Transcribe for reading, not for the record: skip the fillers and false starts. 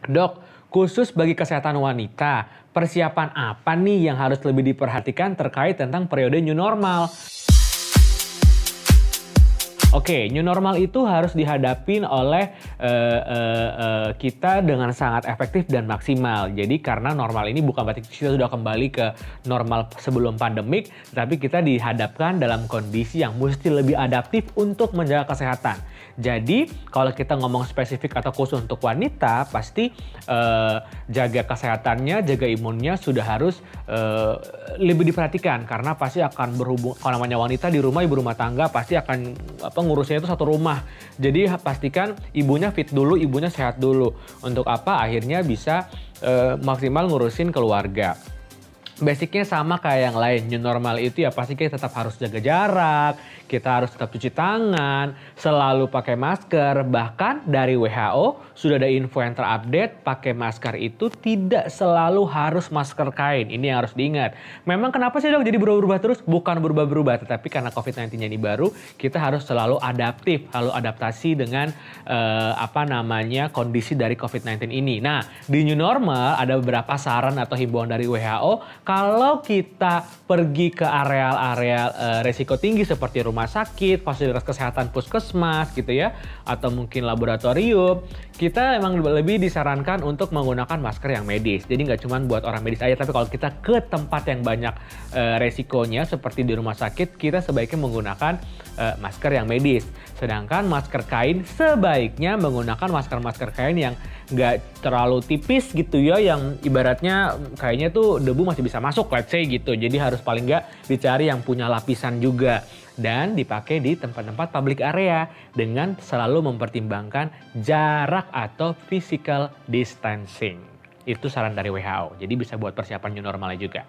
Dok, khusus bagi kesehatan wanita, persiapan apa nih yang harus lebih diperhatikan terkait tentang periode new normal? Oke, new normal itu harus dihadapin oleh kita dengan sangat efektif dan maksimal. Jadi karena normal ini bukan berarti kita sudah kembali ke normal sebelum pandemik, tapi kita dihadapkan dalam kondisi yang mesti lebih adaptif untuk menjaga kesehatan. Jadi kalau kita ngomong spesifik atau khusus untuk wanita, pasti jaga kesehatannya, jaga imunnya sudah harus lebih diperhatikan karena pasti akan berhubung. Kalau namanya wanita di rumah, ibu rumah tangga pasti akan ngurusnya itu satu rumah. Jadi pastikan ibunya fit dulu, ibunya sehat dulu. Untuk apa? Akhirnya bisa maksimal ngurusin keluarga. Basicnya sama kayak yang lain, new normal itu ya pasti kita tetap harus jaga jarak, kita harus tetap cuci tangan, selalu pakai masker. Bahkan dari WHO sudah ada info yang terupdate, pakai masker itu tidak selalu harus masker kain. Ini yang harus diingat. Memang kenapa sih dok jadi berubah-ubah terus? Bukan berubah-berubah, tetapi karena COVID-19 ini baru, kita harus selalu adaptif, selalu adaptasi dengan kondisi dari COVID-19 ini. Nah, di new normal ada beberapa saran atau himbauan dari WHO. Kalau kita pergi ke area-area resiko tinggi seperti rumah sakit, fasilitas kesehatan puskesmas gitu ya, atau mungkin laboratorium, kita emang lebih disarankan untuk menggunakan masker yang medis. Jadi nggak cuma buat orang medis aja, tapi kalau kita ke tempat yang banyak resikonya seperti di rumah sakit, kita sebaiknya menggunakan masker yang medis. Sedangkan masker kain sebaiknya menggunakan masker-masker kain yang nggak terlalu tipis gitu ya, yang ibaratnya kayaknya tuh debu masih bisa masuk, let's say gitu. Jadi harus paling nggak dicari yang punya lapisan juga. Dan dipakai di tempat-tempat public area dengan selalu mempertimbangkan jarak atau physical distancing. Itu saran dari WHO, jadi bisa buat persiapan new normalnya juga.